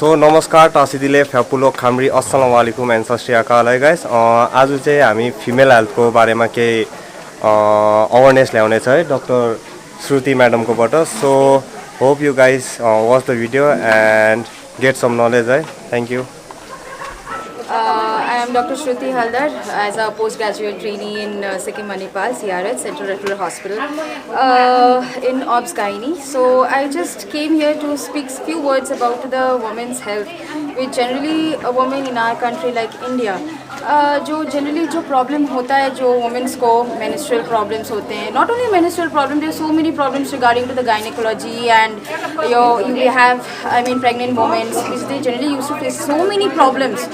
सो नमस्कार टासिदिले फ्यापुलो खामरी अस्सलाम वालेकुम एन्ड सत श्री अकाल है गाइस। आज चाहिँ हामी फिमेल हेल्थको बारेमा केही अवेरनेस ल्याउने छ है डक्टर श्रुति म्याडमकोबाट। So hope you guys watch the video and get some knowledge है। Thank you. I am Dr. Shruti Haldar as a postgraduate trainee in Sikkim Manipal, CRH, Central Referral Hospital in Obs Gynae. So I just came here to speak few words about the women's health, which generally a woman in our country like India, जो generally जो problem होता है जो women's को menstrual problems होते हैं, not only menstrual problem, there are so many problems regarding to the gynecology and you have pregnant women which they generally used to face so many problems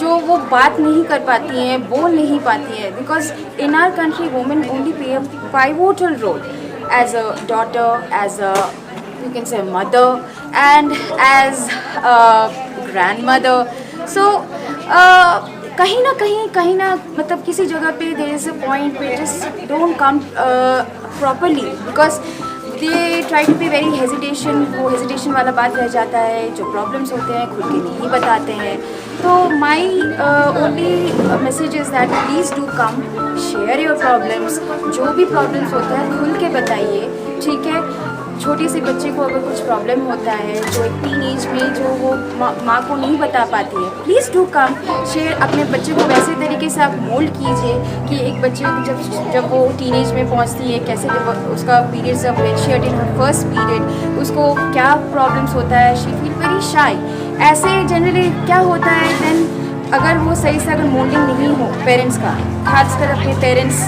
जो वो बात नहीं कर पाती हैं, बोल नहीं पाती हैं, because in our country women only play a pivotal role as a daughter, as a you can say mother and as a grandmother. So कहीं ना मतलब किसी जगह पे there is a point where just don't come properly because they try to be very hesitation, वो hesitation वाला बात रह जाता है, जो problems होते हैं खुल के नहीं बताते हैं। तो my only message is that please do come, share your problems, जो भी problems होते हैं खुल के बताइए, ठीक है। छोटी सी बच्चे को अगर कुछ प्रॉब्लम होता है जो एक टीन एज में जो वो माँ को नहीं बता पाती है, प्लीज़ डू कम शेयर। अपने बच्चे को वैसे तरीके से आप मोल्ड कीजिए कि एक बच्चे को जब वो टीन एज में पहुँचती है कैसे उसका periods of she in her first period उसको क्या प्रॉब्लम्स होता है, शी फील वेरी शाई। ऐसे जनरली क्या होता है देन अगर वो सही से अगर मोल्डिंग नहीं हो पेरेंट्स का, खासकर अपने पेरेंट्स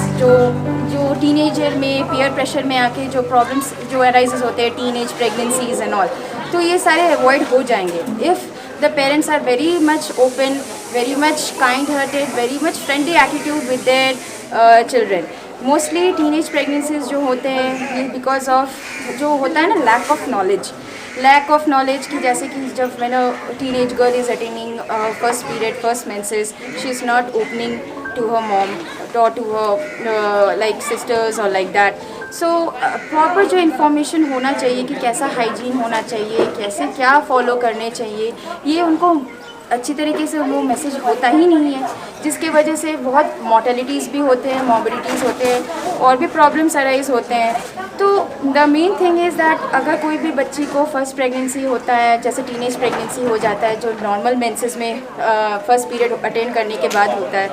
जो टीनेजर में पीयर प्रेशर में आके जो प्रॉब्लम्स जो अराइजेस होते हैं टीनेज प्रेगनेंसीज एंड ऑल, तो ये सारे अवॉइड हो जाएंगे if the parents are very much open, very much kind hearted, very much friendly attitude with their children. Mostly teenage pregnancies जो होते हैं ये बिकॉज ऑफ जो होता है ना लैक ऑफ नॉलेज की, जैसे कि जब मैंने teenage girl is attaining first period first menses, she is not opening to her mom or to her like sisters or like that. So proper जो information होना चाहिए कि कैसा हाइजीन होना चाहिए, कैसे क्या फॉलो करने चाहिए, ये उनको अच्छी तरीके से वो मैसेज होता ही नहीं है, जिसके वजह से बहुत मॉर्टेलिटीज़ भी होते हैं, मॉर्बिडिटीज़ होते हैं और भी प्रॉब्लम्स अराइज होते हैं। तो the main thing is that अगर कोई भी बच्ची को फर्स्ट प्रेगनेंसी होता है, जैसे टीनेज प्रेगनेंसी हो जाता है जो नॉर्मल मेंसेस में फर्स्ट पीरियड अटेंड करने के बाद होता है,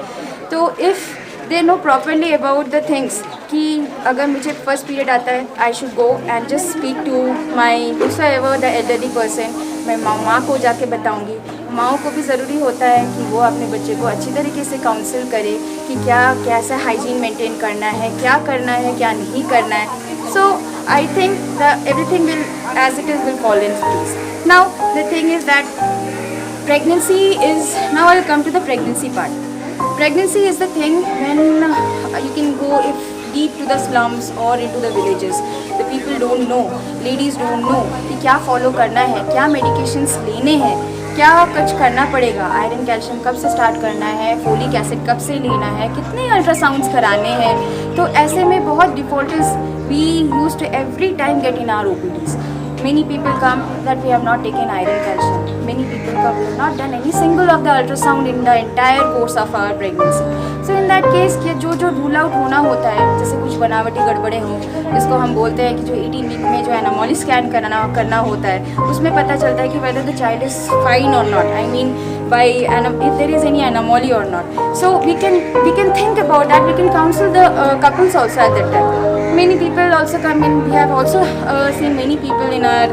तो if they know properly about the things कि अगर मुझे फर्स्ट पीरियड आता है I should go and just speak to my ever the elderly person, मैं माँ को जाके बताऊँगी। माँओं को भी ज़रूरी होता है कि वो अपने बच्चे को अच्छी तरीके से काउंसिल करे कि क्या कैसा हाइजीन मेंटेन करना है, क्या करना है, क्या नहीं करना है। So I think the everything will as it is will fall in place. Now the thing is that pregnancy is, now I'll come to the pregnancy part. Pregnancy is the thing when you can go if deep to the slums or into the villages. The people don't know, ladies don't know कि क्या follow करना है, क्या medications लेने हैं, क्या कुछ करना पड़ेगा, आयरन कैल्शियम कब से स्टार्ट करना है, फोलिक एसिड कब से लेना है, कितने अल्ट्रासाउंड्स कराने हैं। तो ऐसे में बहुत defaulters we use to every time get in our OPDs. Many people come that we have not taken iron calcium. Many people come we have not done any single of the ultrasound in the entire course of our pregnancy. So in that case जो rule out होना होता है, जैसे कुछ बनावटी गड़बड़े हों, जिसको हम बोलते हैं कि जो 18 वीक में जो एनामोली स्कैन करना होता है, उसमें पता चलता है कि whether the child is fine or not. I mean by if there is any anomaly or not. So we can think about that. We can counsel the couples also at that time. Many people also come in. We have also seen many people in our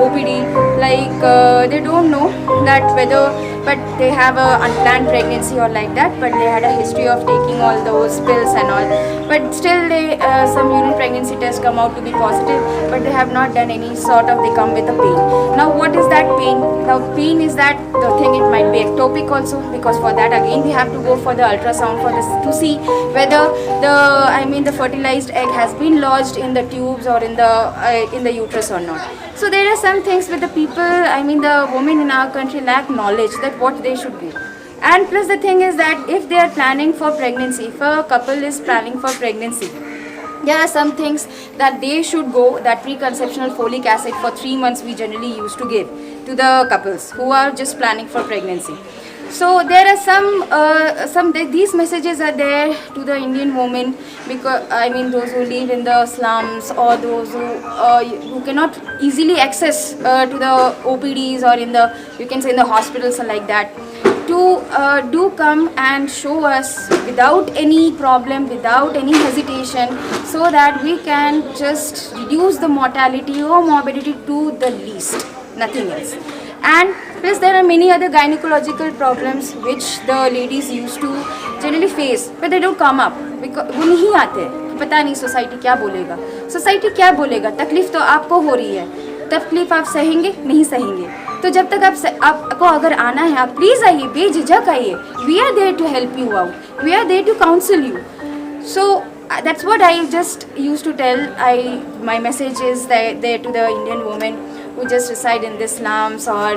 OPD like they don't know that whether but they have a unplanned pregnancy or like that, but they had a history of taking all those pills and all, but still they some urine pregnancy tests come out to be positive, but they have not done any sort of, they come with a pain. Now what is that pain? The pain is that the thing, it might be ectopic also, because for that again we have to go for the ultrasound for this to see whether the fertilized egg has been lodged in the tubes or in the uterus or not. So there are some things with the people, the women in our country lack knowledge that what they should do. And plus the thing is that if they are planning for pregnancy, if a couple is planning for pregnancy, there are some things that they should go, that preconceptional folic acid for 3 months we generally used to give. to the couples who are just planning for pregnancy. So there are these messages are there to the Indian women, because I mean those who live in the slums or those who cannot easily access to the OPDs or in the, you can say, in the hospitals and like that, to do come and show us without any problem, without any hesitation, so that we can just reduce the mortality or morbidity to the least, nothing else. And plus there are many other gynecological problems which the ladies used to generally face, but they don't come up because वो नहीं आते, पता नहीं society क्या बोलेगा, society क्या बोलेगा, तकलीफ तो आपको हो रही है, तकलीफ आप सहेंगे नहीं सहेंगे, तो जब तक आपको अगर आना है आप प्लीज़ आइए, बेझिझक आइए, we are there to help you out, we are there to counsel you. So that's what I just used to tell. My message is there to the Indian women who just reside in the slums or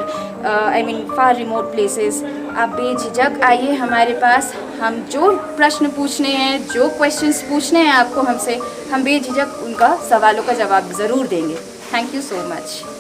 I mean far remote places. आप बेझिझक आइए हमारे पास, हम जो प्रश्न पूछने हैं, जो क्वेश्चंस पूछने हैं आपको हमसे, हम बेझिझक उनका सवालों का जवाब ज़रूर देंगे. Thank you so much.